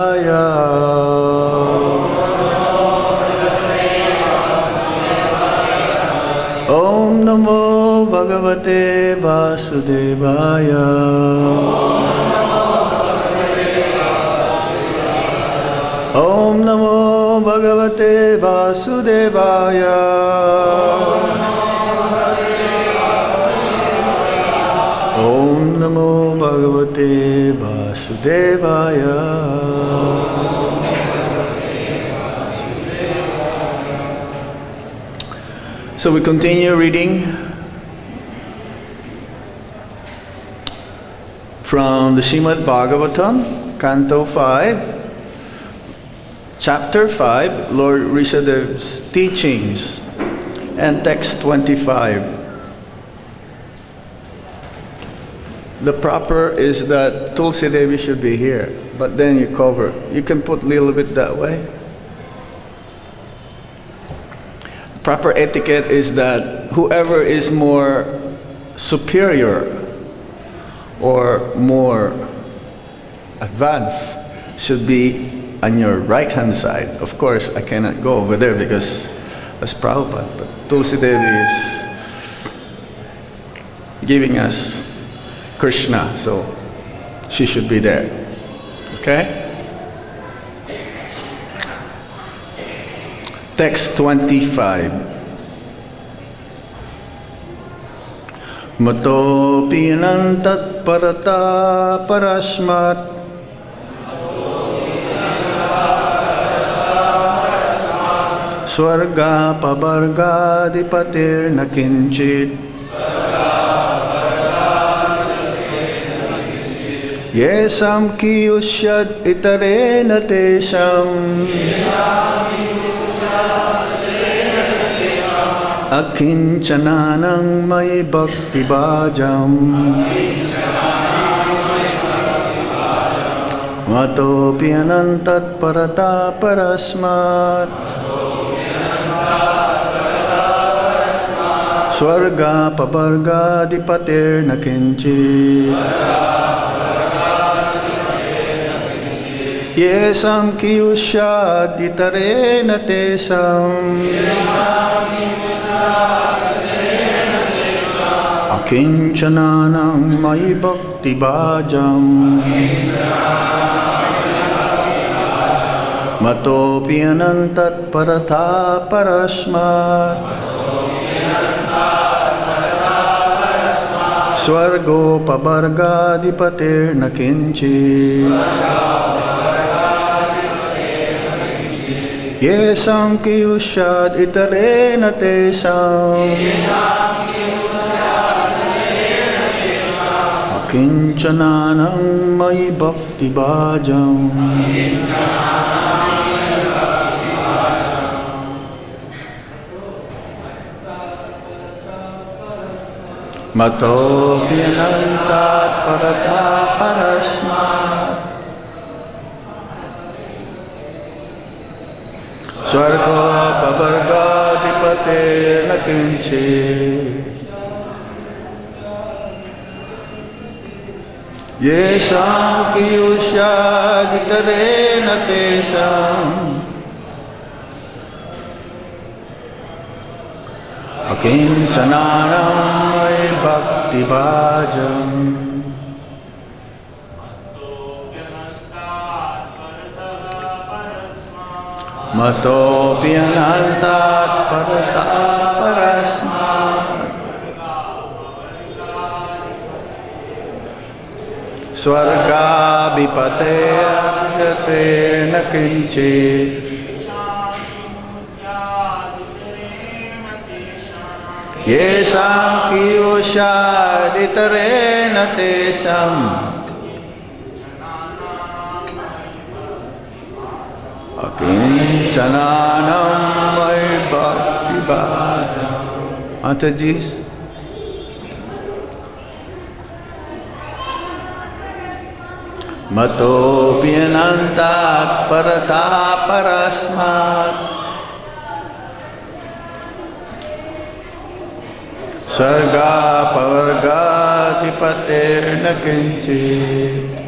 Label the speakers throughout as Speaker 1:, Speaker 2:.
Speaker 1: Om Namo Bhagavate Vasudevaya. Om Namo Bhagavate Vasudevaya. Om Namo Bhagavate Vasudevaya. So we continue reading from the Srimad Bhagavatam, Canto 5, Chapter 5, Lord Rishabh's teachings, and text 25. The proper is that Tulsi Devi should be here, but then you cover. You can put a little bit that way. Proper etiquette is that whoever is more superior or more advanced should be on your right hand side. Of course, I cannot go over there because that's Prabhupada, but Tulsi Devi is giving us Krishna, so she should be there. Okay? Text 25. Mato pinantat parata parasmat Swarga pabarga dipatir nakinchit Yesam kiyusyad itarena tesam Akinchananang may bhakti bhajam Mato pianantat parata parasmat Swarga pabarga dipatir nakinchi Yesam kiyusyad itarena tesam Akinchananam mai bhakti bhajam Mato pianantat paratha parasmat Swargo pabarga dipatir nakinchi Yesam kiyusyad itarena tesam Akinchananam mai bhakti bhajam Mato pianantat paratha parasmat Swarga pabarga dipatir nakinchi Yesam kiyusyad itarena tesam Akinchananam may bhakti bhajam Mato pianantat parata parasmat Swarga bipate ajate nakinchit Yesam kiyusyad itarena tesam Akinchananam may bhakti bhajam. Mataji's. Mato pianantat parata parasmat Sarga pavarga dipatir nakinchit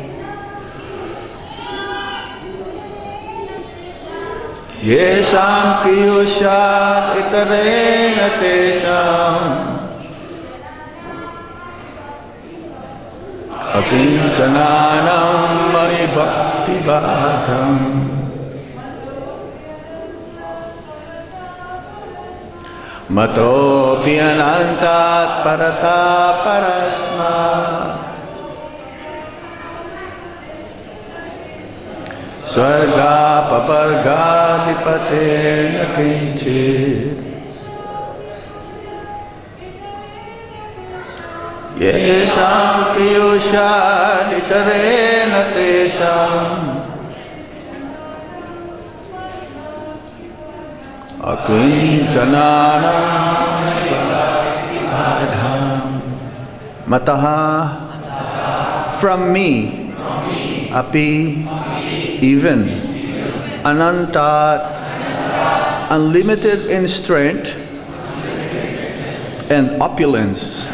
Speaker 1: Yesam piyushat itarena tesam akincananam mai bhakti bhagam mato pianantat parata parasmat Swarga paparga dipate nakinchit Yesam piyusha ditarena tesam Akincananam adham Mataha from me Api even Anantat unlimited in strength and opulence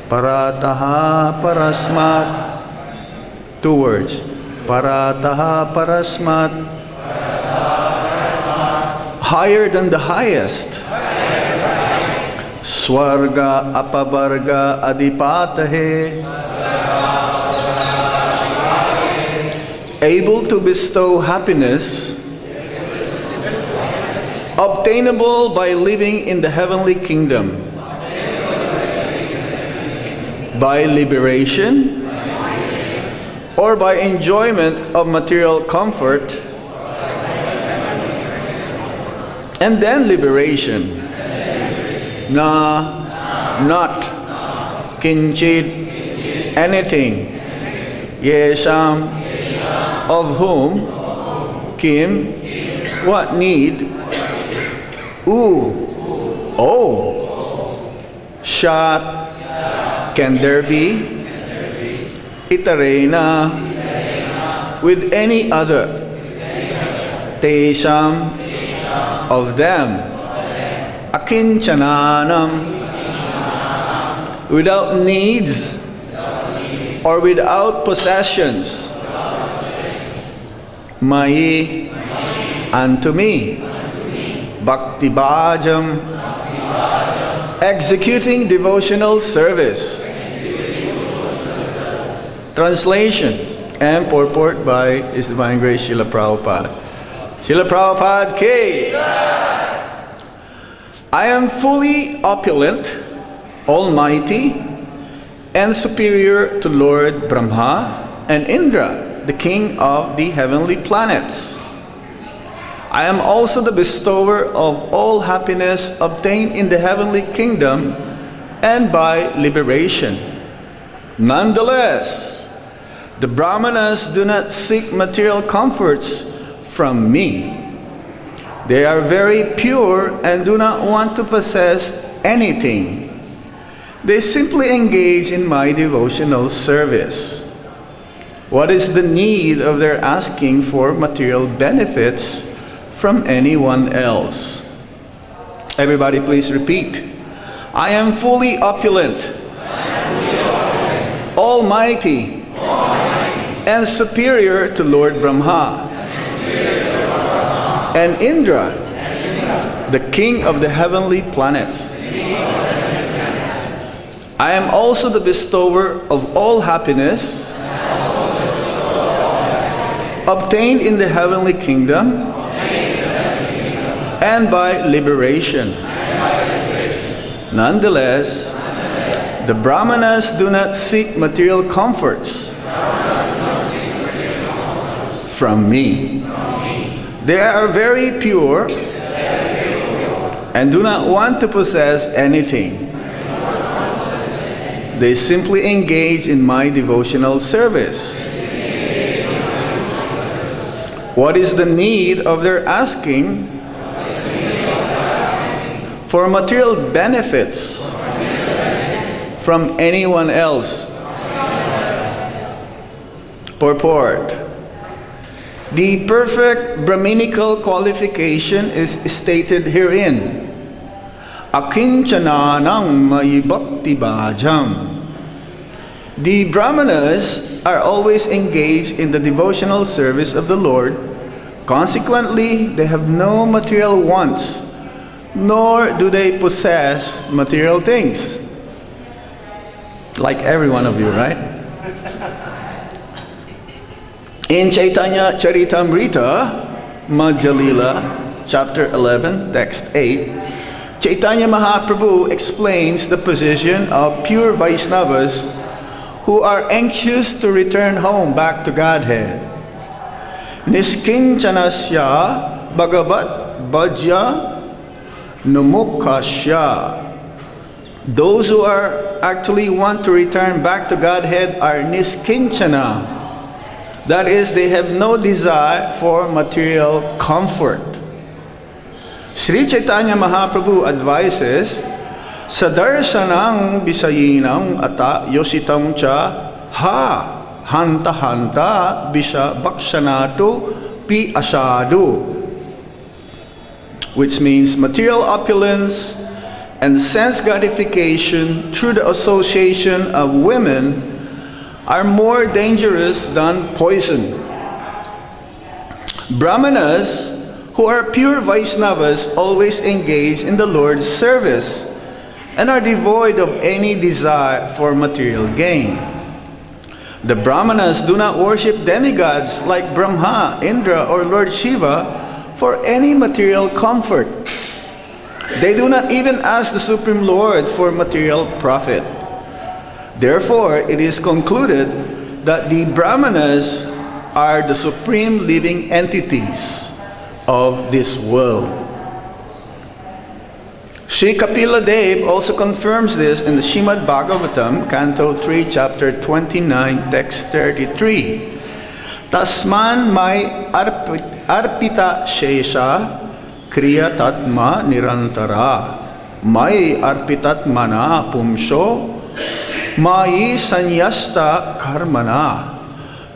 Speaker 1: Parataha parasmat 2 words Parataha parasmat higher than the highest Swarga apavarga adipatahe able to bestow happiness obtainable by living in the heavenly kingdom by liberation or by enjoyment of material comfort and then liberation not kinchit anything yesham of whom kim what need shat can there be itarena with any other tesam of them akinchananam without needs or without possessions Mai unto me Bhakti Bhajam executing devotional service. Translation and purport by His Divine Grace Srila Prabhupada. Srila Prabhupada K. I am fully opulent, almighty, and superior to Lord Brahma and Indra, the king of the heavenly planets. I am also the bestower of all happiness obtained in the heavenly kingdom and by liberation. Nonetheless, the Brahmanas do not seek material comforts from me. They are very pure and do not want to possess anything. They simply engage in my devotional service. What is the need of their asking for material benefits from anyone else? Everybody please repeat. I am fully opulent, almighty, and superior to Lord Brahma and Indra, the king of the heavenly planets. I am also the bestower of all happiness obtained in the heavenly kingdom and by liberation. Nonetheless, the Brahmanas do not seek material comforts from me. They are very pure and do not want to possess anything. They simply engage in my devotional service. What is the need of their asking for material benefits from anyone else? Purport. The perfect Brahminical qualification is stated herein. Akinchananam mayi bhakti bhajam. The Brahmanas are always engaged in the devotional service of the Lord Consequently, they have no material wants, nor do they possess material things. Like every one of you, right? In Chaitanya Charitamrita, Madhya-lila, chapter 11, text 8, Chaitanya Mahaprabhu explains the position of pure Vaishnavas who are anxious to return home back to Godhead. Niskinchanasya Bhagavat Bhajya Numukhasya. Those who are actually want to return back to Godhead are niskinchana. That is, they have no desire for material comfort. Sri Chaitanya Mahaprabhu advises, Sadarsanang bisayinang ata yositam cha ha hanta hanta bisa baksanatu pi asadu, which means material opulence and sense gratification through the association of women are more dangerous than poison. Brahmanas, who are pure Vaishnavas, always engage in the Lord's service and are devoid of any desire for material gain. The Brahmanas do not worship demigods like Brahma, Indra, or Lord Shiva for any material comfort. They do not even ask the Supreme Lord for material profit. Therefore, it is concluded that the Brahmanas are the supreme living entities of this world. Sri Kapila Dev also confirms this in the Srimad Bhagavatam, Canto 3, Chapter 29, Text 33. Tasman mai arpita shesha kriya tatma nirantara mai arpitatmana pumso mai sanyasta karmana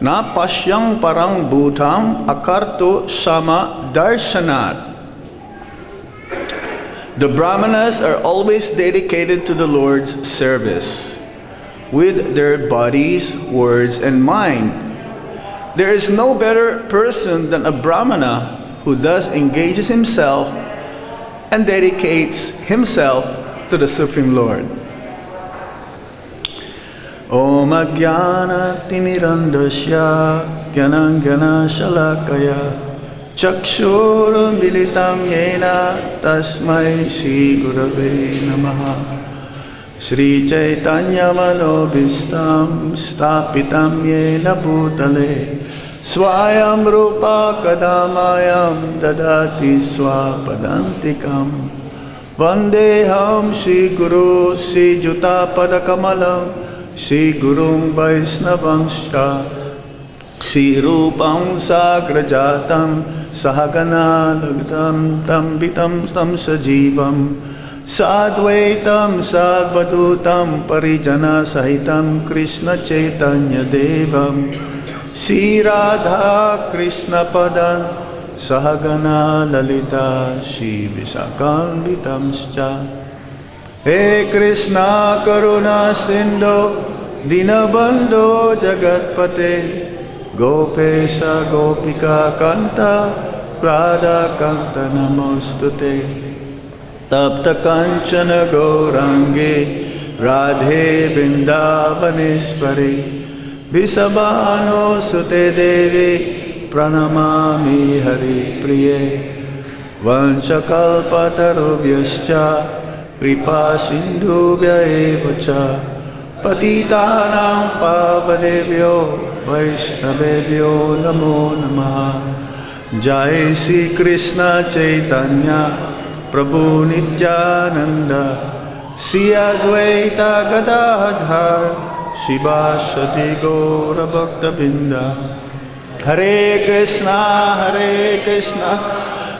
Speaker 1: na pasyang parang bhutam akarto sama darshanat. The Brahmanas are always dedicated to the Lord's service with their bodies, words, and mind. There is no better person than a Brahmana who thus engages himself and dedicates himself to the Supreme Lord. Om Ajnana Timirandasya Gyanangana Shalakaya Chakshur Militam Yena Tasmai Shri Gurave Namaha. Sri Chaitanya Manobhistam Stapitam Yena Bhutale Swayam Rupa Kadamayam Dadati Swapadantikam Vandeham Shri Guru Shri Juta Padakamalam Shri Gurung Vaisnavangscha Shri Rupam Sagrajatam Sahagana Lagtam Tambitam Tam Sajivam Sadvaitam Sadvadutam Parijana Sahitam Krishna Chaitanya Devam Shri Radha Krishna Padan Sahagana Lalita Shri Visakambitamscha. He Krishna Karuna Sindhu Dinabandhu Jagatpate Gopesha Gopika Kanta Radha Kanta Namostute Tapta Kanchana Gaurangi Radhe Vrindavaneshwari Visabhano Sute Devi Pranamami Hari Priye Vanchakalpatarubhyascha Kripa Sindhubhya evacha Patitanam Pavanebhyo Vaishnavebhyo Namo Namaha. Jai Sri Krishna Chaitanya Prabhu Nityananda Sri Advaita Gadadhar Shivasati Gaura Bhakta Binda. Hare Krishna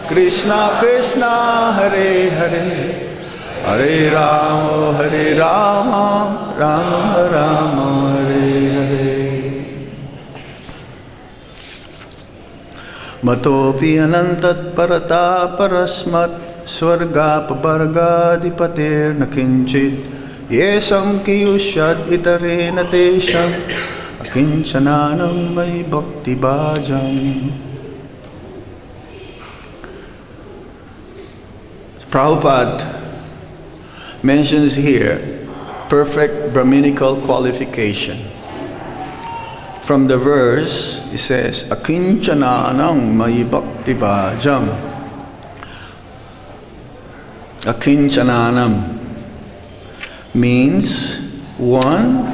Speaker 1: Krishna Krishna Hare Hare Hare Rama Rama Rama Hare Hare. Matopi anantat parata parasmat swarga pabargadipatir nakinchit yesam kiyushad itarena tesham akinchananam may bhakti bhajam. Prabhupada mentions here perfect Brahminical qualification. From the verse, it says, Akinchananam mayi bhakti bhajam. Akinchananam means one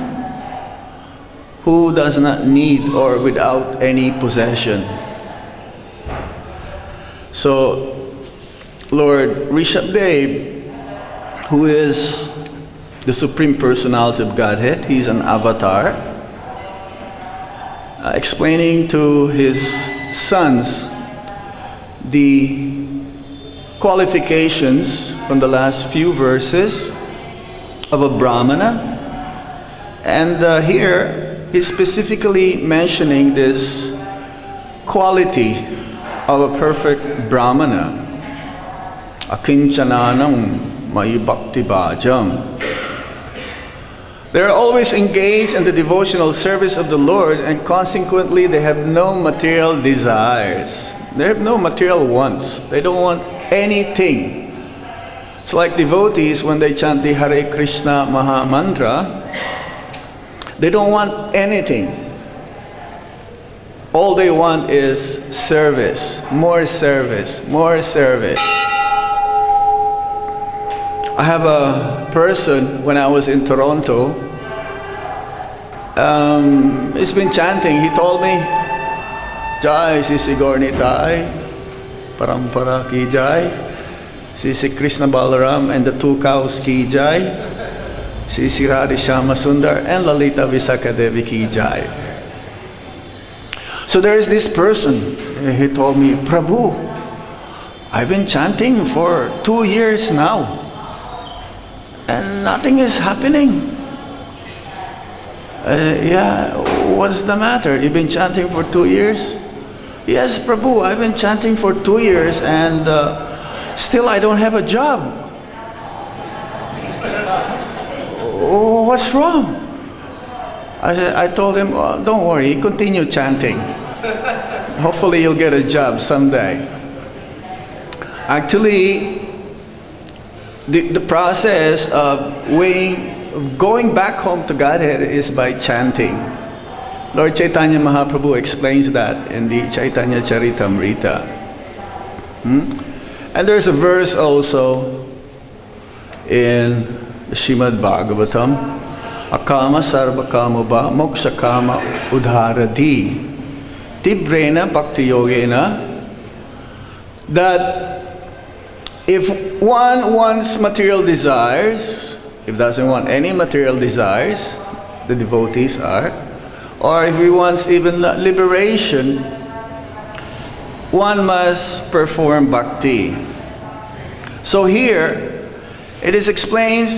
Speaker 1: who does not need or without any possession. So, Lord Rishabdev, who is the Supreme Personality of Godhead, he's an avatar, explaining to his sons the qualifications from the last few verses of a Brahmana. And here he's specifically mentioning this quality of a perfect Brahmana. Akinchananam mayi bhakti bhajam. They are always engaged in the devotional service of the Lord, and consequently they have no material desires. They have no material wants. They don't want anything. It's like devotees when they chant the Hare Krishna Maha Mantra. They don't want anything. All they want is service, more service, more service. I have a person when I was in Toronto. He's been chanting. He told me, Jai Sisi Gornitai, Parampara Ki Jai, Sisi Krishna Balaram and the two cows Ki Jai, Sisi Radhi Shama Sundar and Lalita Visakha Devi Ki Jai. So there is this person. He told me, Prabhu, I've been chanting for 2 years now, and nothing is happening. Yeah, what's the matter? You've been chanting for 2 years? Yes, Prabhu, I've been chanting for 2 years and still I don't have a job. What's wrong? I told him, oh, don't worry, continue chanting. Hopefully you'll get a job someday. Actually, the process of going back home to Godhead is by chanting. Lord Chaitanya Mahaprabhu explains that in the Chaitanya Charitamrita. And there's a verse also in the Srimad Bhagavatam, Akama sarva kamubha moksha kama udharati tibrena bhakti yogena, that if one wants material desires, if doesn't want any material desires, the devotees are, or if he wants even liberation, one must perform bhakti. So here, it is explained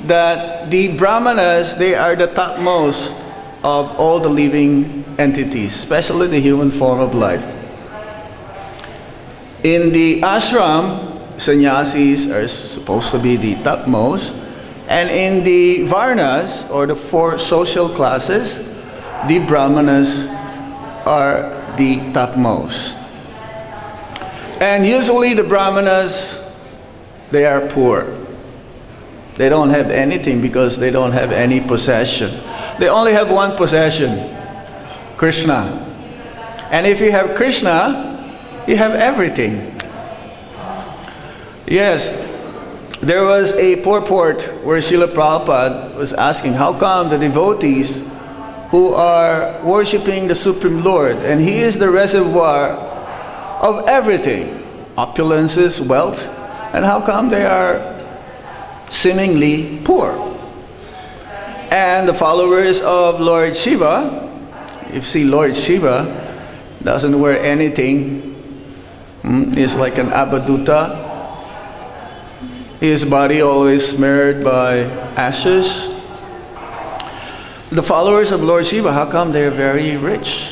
Speaker 1: that the Brahmanas, they are the topmost of all the living entities, especially the human form of life. In the ashram, sannyasis are supposed to be the topmost, and in the varnas, or the 4 social classes, the Brahmanas are the topmost. And usually the Brahmanas, they are poor. They don't have anything because they don't have any possession. They only have one possession, Krishna. And if you have Krishna, you have everything. Yes, there was a purport where Srila Prabhupada was asking, how come the devotees who are worshipping the Supreme Lord, and He is the reservoir of everything, opulences, wealth, and how come they are seemingly poor? And the followers of Lord Shiva, you see Lord Shiva doesn't wear anything. He's like an avaduta. His body always smeared by ashes. The followers of Lord Shiva, how come they're very rich?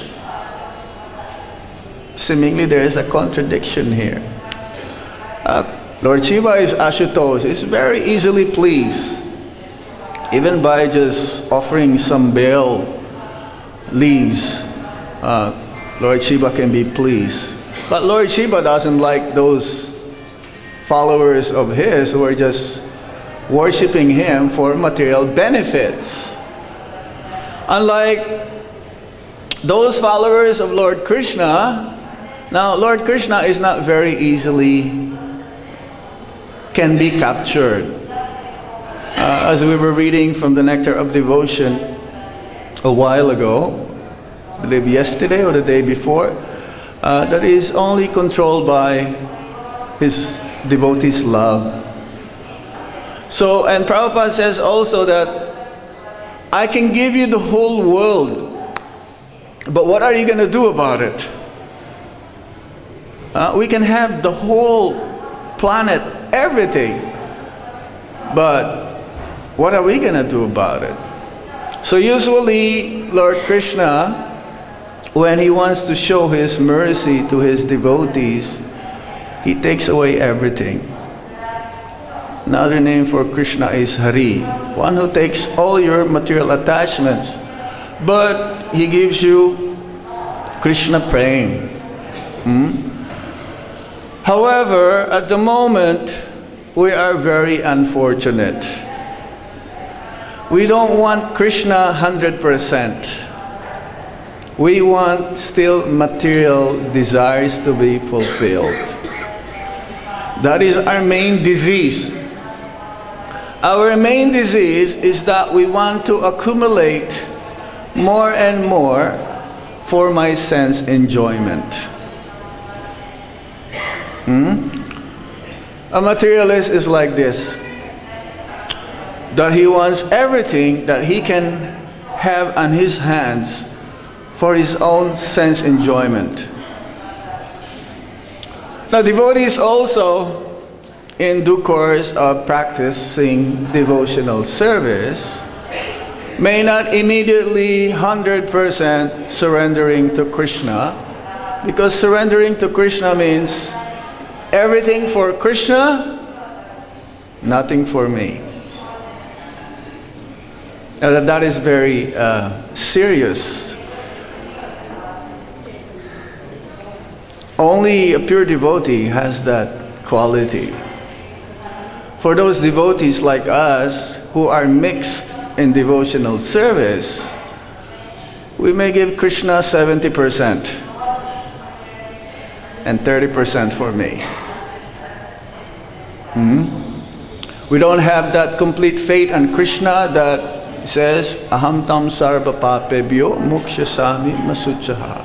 Speaker 1: Seemingly there is a contradiction here. Lord Shiva is Ashutosh. He's very easily pleased. Even by just offering some bale leaves, Lord Shiva can be pleased. But Lord Shiva doesn't like those followers of his who are just worshiping him for material benefits. Unlike those followers of Lord Krishna, now Lord Krishna is not very easily can be captured. As we were reading from the Nectar of Devotion a while ago, I believe yesterday or the day before, that is only controlled by his devotees' love. So, and Prabhupada says also that I can give you the whole world, but what are you going to do about it? We can have the whole planet, everything, but what are we going to do about it? So usually Lord Krishna, when he wants to show his mercy to his devotees, he takes away everything. Another name for Krishna is Hari, one who takes all your material attachments, but he gives you Krishna praying. However, at the moment, we are very unfortunate. We don't want Krishna 100%. We want still material desires to be fulfilled. That is our main disease. Our main disease is that we want to accumulate more and more for my sense enjoyment. A materialist is like this, that he wants everything that he can have on his hands for his own sense enjoyment. Now, devotees also, in due course of practicing devotional service, may not immediately 100% surrendering to Krishna, because surrendering to Krishna means everything for Krishna, nothing for me. Now, that is very serious. Only a pure devotee has that quality. For those devotees like us who are mixed in devotional service, we may give Krishna 70% and 30% for me. We don't have that complete faith in Krishna that says, Aham tam sarva papebhyo mukshasami masuchaha.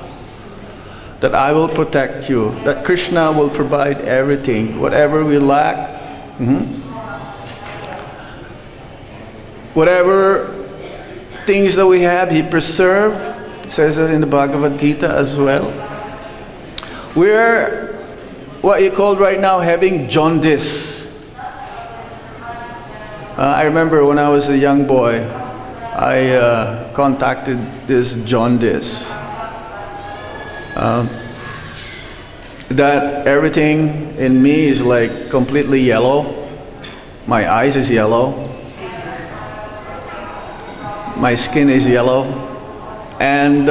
Speaker 1: That I will protect you, that Krishna will provide everything, whatever we lack. Whatever things that we have, he preserved. It says that in the Bhagavad Gita as well. We're what you call right now having jaundice. I remember when I was a young boy, I contacted this jaundice. That everything in me is like completely yellow. My eyes is yellow. My skin is yellow. And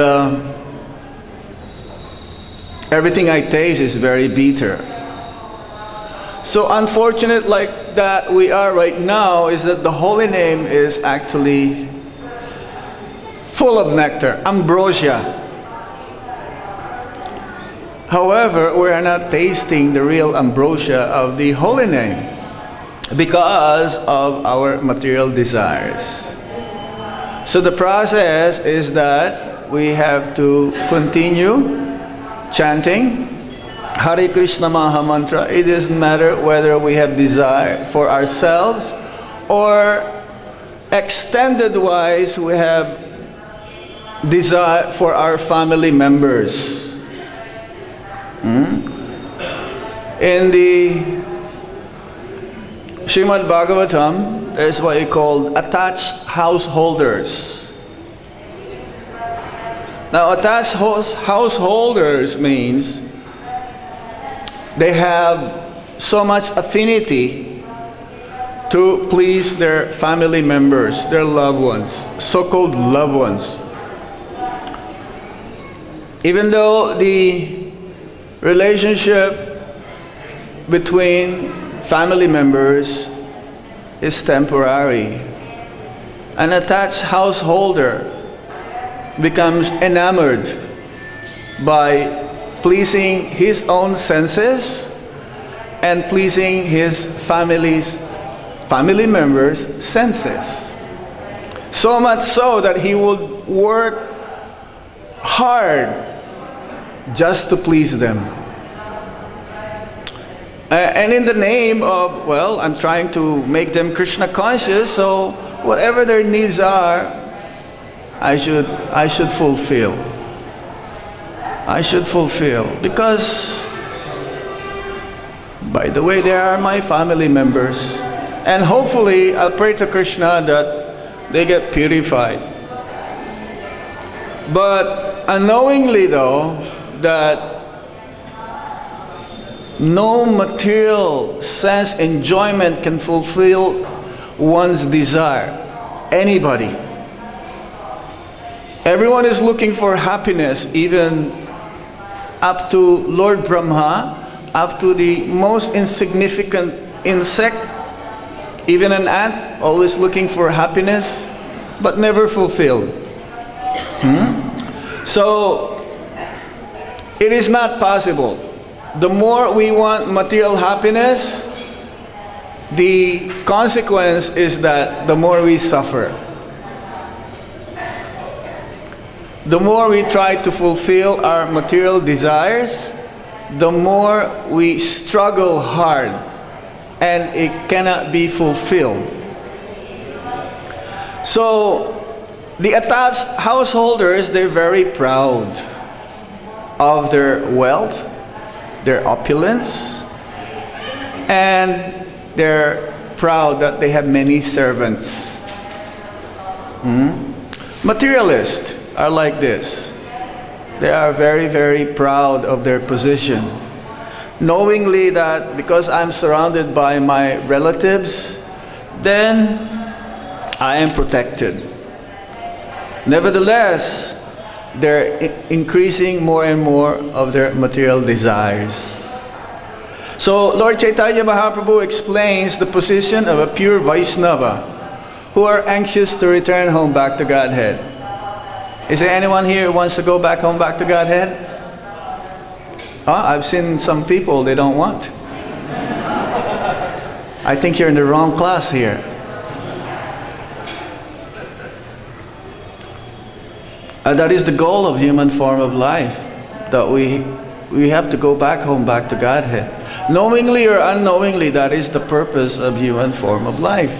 Speaker 1: everything I taste is very bitter. So unfortunate like that we are right now is that the holy name is actually full of nectar, ambrosia. However, we are not tasting the real ambrosia of the holy name because of our material desires. So the process is that we have to continue chanting Hare Krishna Maha Mantra. It doesn't matter whether we have desire for ourselves or extended wise we have desire for our family members. In the Srimad Bhagavatam, there's what you call attached householders. Now, attached householders means they have so much affinity to please their family members, their loved ones, so-called loved ones. Even though the relationship between family members is temporary. An attached householder becomes enamored by pleasing his own senses and pleasing his family members' senses. So much so that he would work hard just to please them. And in the name of, well, I'm trying to make them Krishna conscious, so whatever their needs are, I should fulfill. I should fulfill. Because, by the way, they are my family members. And hopefully, I'll pray to Krishna that they get purified. But unknowingly though, that no material sense enjoyment can fulfill one's desire. Anybody. Everyone is looking for happiness, even up to Lord Brahma, up to the most insignificant insect, even an ant, always looking for happiness, but never fulfilled. So, it is not possible. The more we want material happiness, the consequence is that the more we suffer. The more we try to fulfill our material desires, the more we struggle hard, and it cannot be fulfilled. So, the attached householders, they're very proud of their wealth, their opulence, and they're proud that they have many servants. Materialists are like this. They are very, very proud of their position, knowingly that because I'm surrounded by my relatives, then I am protected. Nevertheless, they're increasing more and more of their material desires. So Lord Chaitanya Mahaprabhu explains the position of a pure Vaishnava who are anxious to return home back to Godhead. Is there anyone here who wants to go back home back to Godhead? I've seen some people, they don't want. I think you're in the wrong class here. That is the goal of human form of life, that we have to go back home, back to Godhead. Knowingly or unknowingly, that is the purpose of human form of life.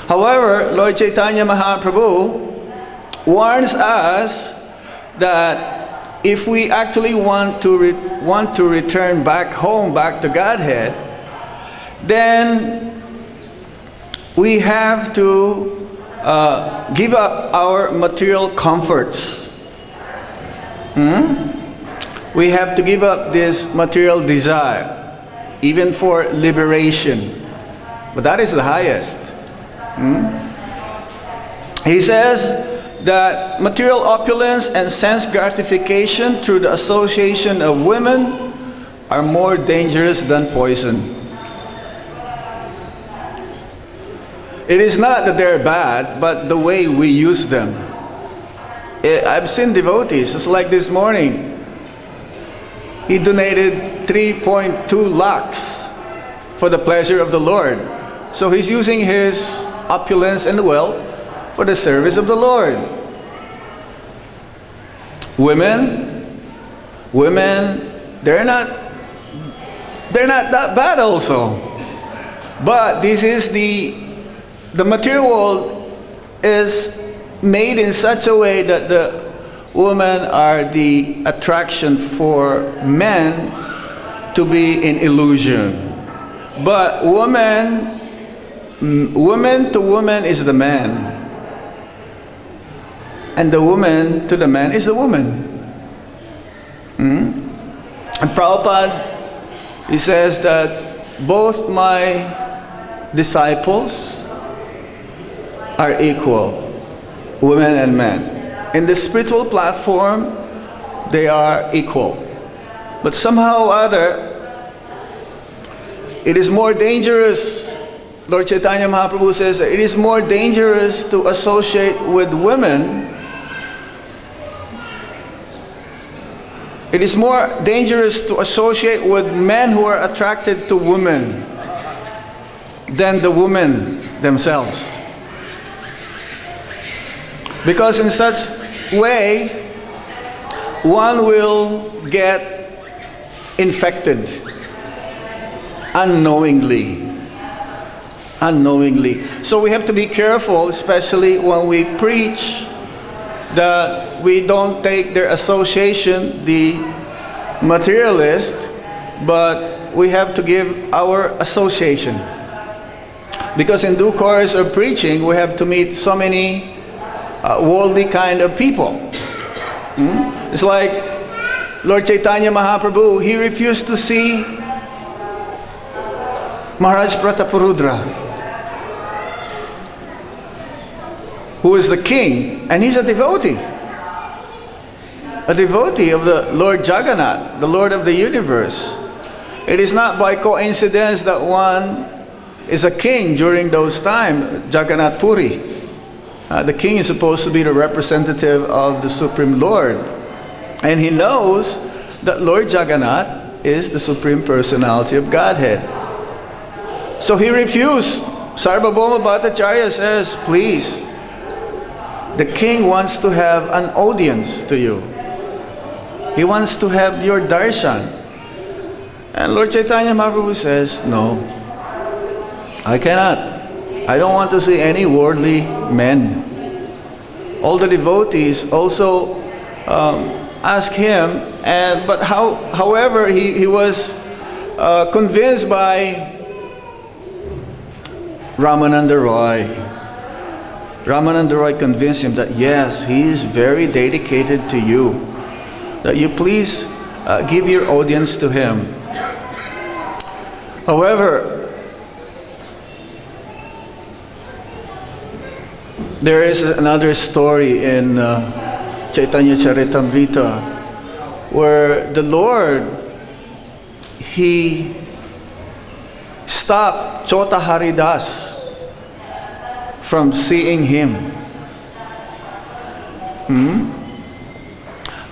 Speaker 1: However, Lord Chaitanya Mahaprabhu warns us that if we actually want to return back home, back to Godhead, then we have to give up our material comforts. We have to give up this material desire, even for liberation. But that is the highest. He says that material opulence and sense gratification through the association of women are more dangerous than poison. It is not that they're bad, but the way we use them. I've seen devotees, just like this morning. He donated 3.2 lakhs for the pleasure of the Lord. So he's using his opulence and wealth for the service of the Lord. Women, they're not that bad also. But this is the material world is made in such a way that the women are the attraction for men to be in illusion. But woman to woman is the man. And the woman to the man is the woman. And Prabhupada, he says that both my disciples are equal, women and men. In the spiritual platform, they are equal. But somehow or other, It is more dangerous, Lord Chaitanya Mahaprabhu says, it is more dangerous to associate with women. It is more dangerous to associate with men who are attracted to women than the women themselves. Because in such way, one will get infected unknowingly. So we have to be careful, especially when we preach, that we don't take their association, the materialist, but we have to give our association. Because in due course of preaching, we have to meet so many worldly kind of people. It's like Lord Chaitanya Mahaprabhu, he refused to see Maharaj Pratapurudra, who is the king, and he's a devotee of the Lord Jagannath, the Lord of the universe. It is not by coincidence that one is a king during those times, Jagannath Puri. The king is supposed to be the representative of the Supreme Lord. And he knows that Lord Jagannath is the Supreme Personality of Godhead. So he refused. Sarvabhauma Bhattacharya says, please, the king wants to have an audience to you. He wants to have your darshan. And Lord Chaitanya Mahaprabhu says, no, I cannot. I don't want to see any worldly men. All the devotees also asked him, however, he was convinced by Ramananda Roy. Ramananda Roy convinced him that yes, he is very dedicated to you, that you please give your audience to him. However, there is another story in Chaitanya Charitamrita where the Lord, he stopped Chota Haridas from seeing him.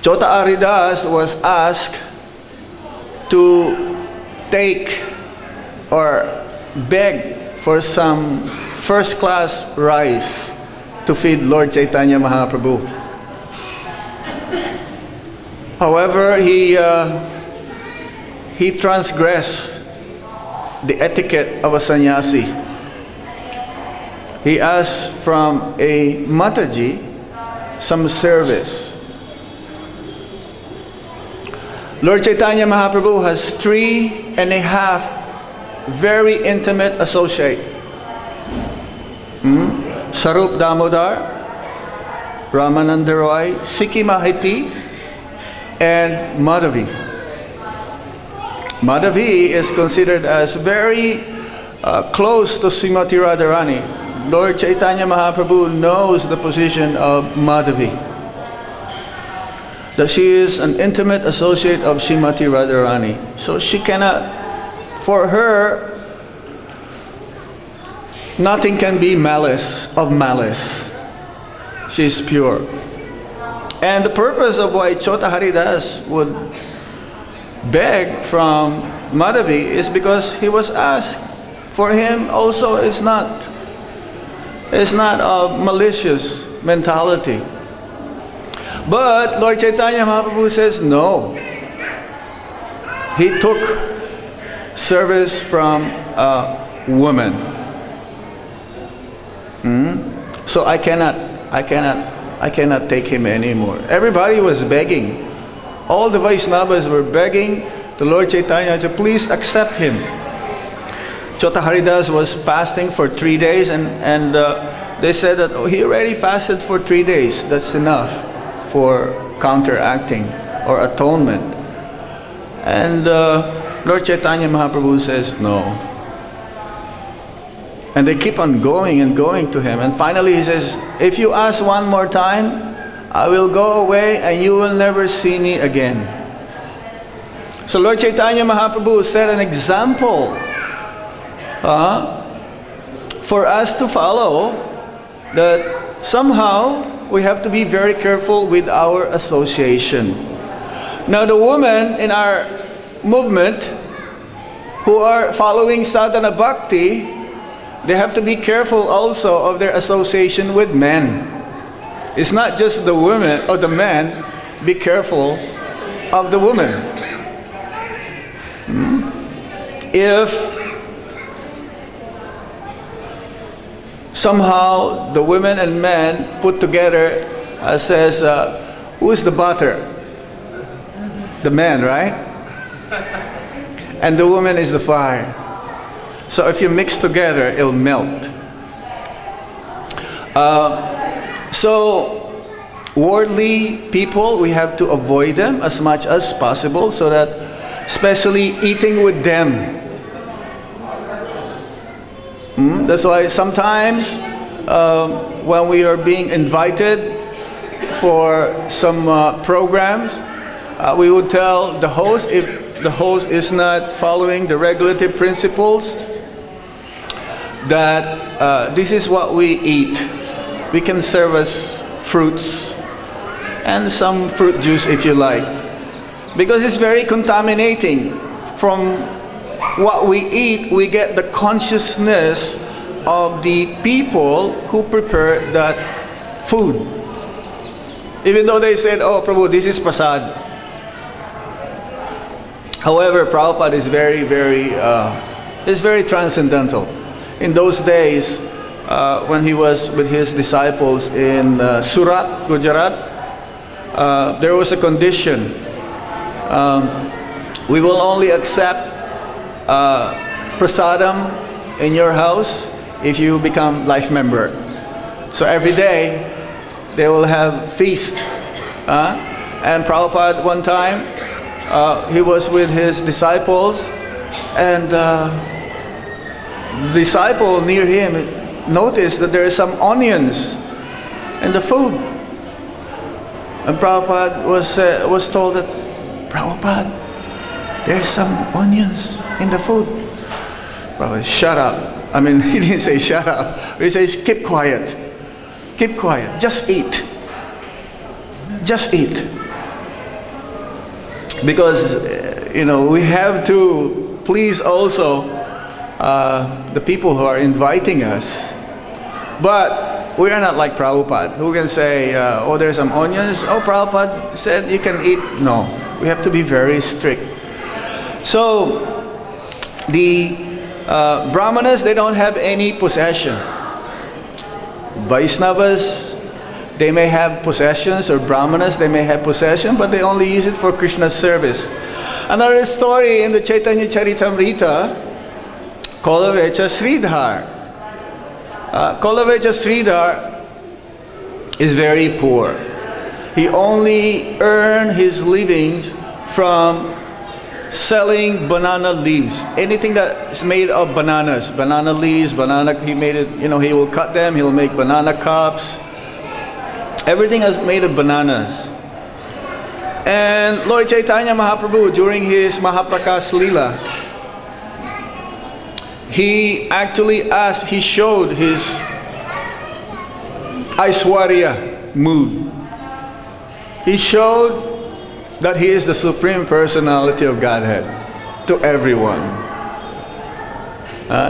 Speaker 1: Chota Haridas was asked to take or beg for some first-class rice to feed Lord Chaitanya Mahaprabhu. However, he transgressed the etiquette of a sannyasi. He asked from a Mataji some service. Lord Chaitanya Mahaprabhu has 3.5 very intimate associates. Sarup Damodar, Ramananda Roy, Sikhi Mahiti, and Madhavi. Madhavi is considered as very close to Srimati Radharani. Lord Chaitanya Mahaprabhu knows the position of Madhavi, that she is an intimate associate of Srimati Radharani. So she cannot, for her, nothing can be malice of malice. She is pure. And the purpose of why Chota Haridas would beg from Madhavi is because he was asked. For him also it's not a malicious mentality. But Lord Chaitanya Mahaprabhu says no. He took service from a woman. So I cannot take him anymore. Everybody was begging. All the Vaishnavas were begging the Lord Chaitanya to please accept him. Chota Haridas was fasting for 3 days, and they said that he already fasted for 3 days. That's enough for counteracting or atonement. And Lord Chaitanya Mahaprabhu says no. And they keep on going and going to him. And finally he says, if you ask one more time, I will go away and you will never see me again. So Lord Chaitanya Mahaprabhu set an example for us to follow, that somehow we have to be very careful with our association. Now the women in our movement who are following sadhana bhakti, they have to be careful also of their association with men. It's not just the women or the men, be careful of the women. If somehow the women and men put together says, who is the butter? The man, right? And the woman is the fire. So if you mix together, it'll melt. So worldly people, we have to avoid them as much as possible, so that especially eating with them. That's why sometimes when we are being invited for some programs, we would tell the host, if the host is not following the regulative principles, that this is what we eat. We can serve us fruits and some fruit juice if you like, because it's very contaminating. From what we eat, we get the consciousness of the people who prepare that food. Even though they said, oh Prabhu, this is prasad. However, Prabhupada is very transcendental. In those days, when he was with his disciples in Surat, Gujarat, there was a condition. We will only accept prasadam in your house if you become life member. So every day they will have feast. And Prabhupada one time, he was with his disciples, and the disciple near him noticed that there are some onions in the food. And Prabhupada was told that, Prabhupada, there's some onions in the food. Prabhupada, shut up. I mean, he didn't say shut up. He says, keep quiet. Keep quiet. Just eat. Just eat. Because, we have to please also the people who are inviting us. But we are not like Prabhupada, who can say, oh, there's some onions. Oh, Prabhupada said you can eat. No, we have to be very strict. So, the Brahmanas, they don't have any possession. Vaishnavas, they may have possessions, or Brahmanas, they may have possession, but they only use it for Krishna's service. Another story in the Chaitanya Charitamrita, Kolavecha Sridhar. Kolavecha Sridhar is very poor. He only earned his living from selling banana leaves. Anything that is made of bananas, banana leaves, he made it, he will cut them, he'll make banana cups. Everything is made of bananas. And Lord Chaitanya Mahaprabhu, during his Mahaprakash Leela, he showed his Aishwarya mood. He showed that he is the Supreme Personality of Godhead to everyone.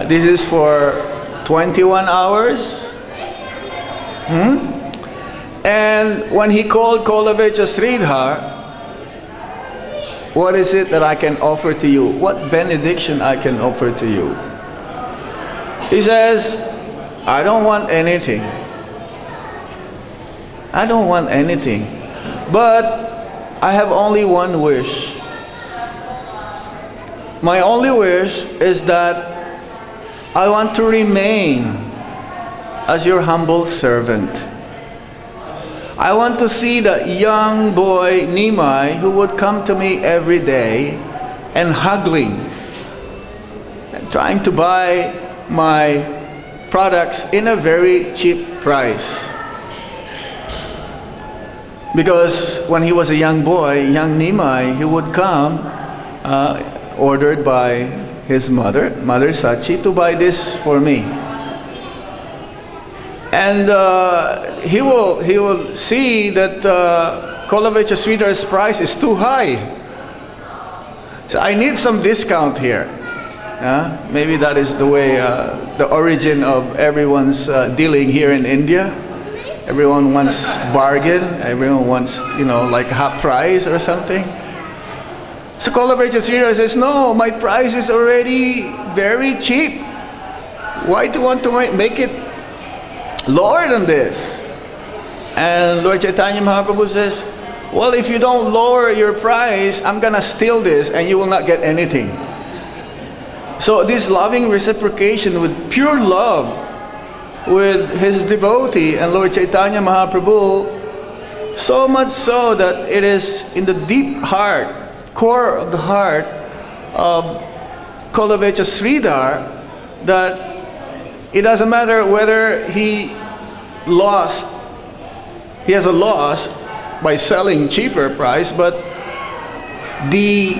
Speaker 1: This is for 21 hours. And when he called Kolavecha Sridhar, what is it that I can offer to you? What benediction I can offer to you? He says, I don't want anything. I don't want anything. But I have only one wish. My only wish is that I want to remain as your humble servant. I want to see the young boy Nimai who would come to me every day and haggling and trying to buy my products in a very cheap price. Because when he was a young boy, young Nimai, he would come ordered by his mother, Mother Sachi, to buy this for me. And he will see that Kolavecha Sridhar's price is too high. So I need some discount here. Maybe that is the way, the origin of everyone's dealing here in India. Everyone wants bargain. Everyone wants, like half price or something. So Kolavecha Sridhar says, no, my price is already very cheap. Why do you want to make it lower than this? And Lord Chaitanya Mahaprabhu says, well, if you don't lower your price, I'm gonna steal this and you will not get anything. So this loving reciprocation with pure love with his devotee and Lord Chaitanya Mahaprabhu, so much so that it is in the deep heart, core of the heart of Kolavecha Sridhar, that it doesn't matter whether he has a loss by selling cheaper price, but the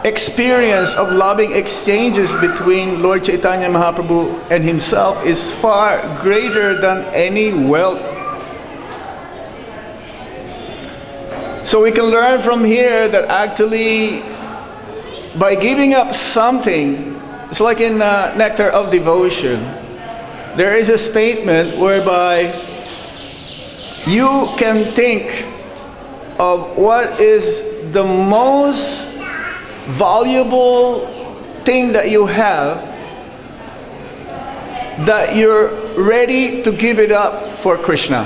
Speaker 1: experience of loving exchanges between Lord Chaitanya Mahaprabhu and himself is far greater than any wealth. So we can learn from here that actually by giving up something, it's like in Nectar of Devotion, there is a statement whereby you can think of what is the most valuable thing that you have, that you're ready to give it up for Krishna.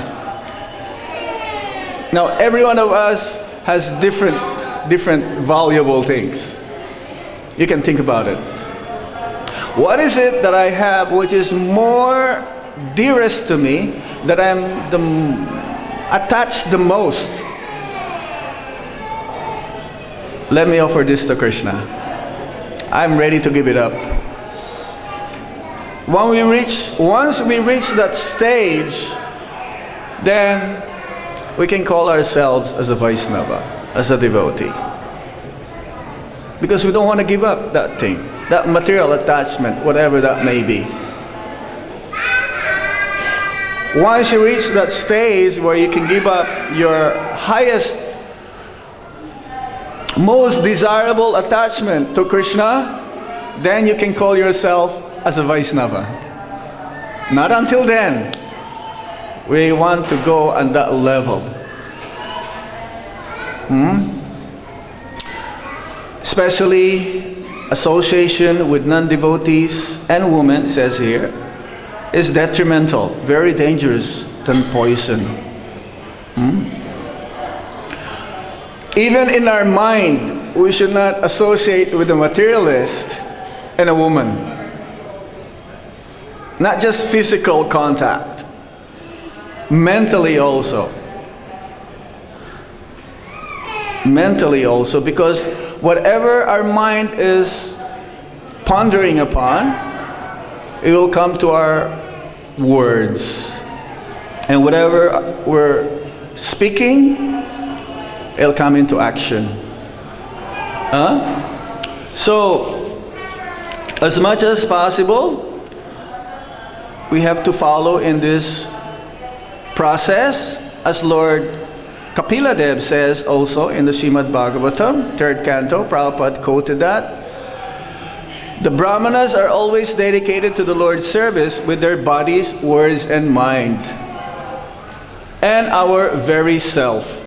Speaker 1: Now, every one of us has different valuable things. You can think about it. What is it that I have which is more dearest to me, that I'm attached the most? Let me offer this to Krishna. I'm ready to give it up. Once we reach that stage, then we can call ourselves as a Vaishnava, as a devotee. Because we don't want to give up that thing, that material attachment, whatever that may be. Once you reach that stage where you can give up your highest, most desirable attachment to Krishna, then you can call yourself as a Vaishnava. Not until then. We want to go on that level. Especially association with non-devotees and women, says here, is detrimental, very dangerous than poison. Even in our mind, we should not associate with a materialist and a woman. Not just physical contact, mentally also. Mentally also, because whatever our mind is pondering upon, it will come to our words. And whatever we're speaking, it'll come into action. So, as much as possible, we have to follow in this process, as Lord Kapila says also in the Srimad Bhagavatam, 3rd canto, Prabhupada quoted that. The Brahmanas are always dedicated to the Lord's service with their bodies, words, and mind, and our very self.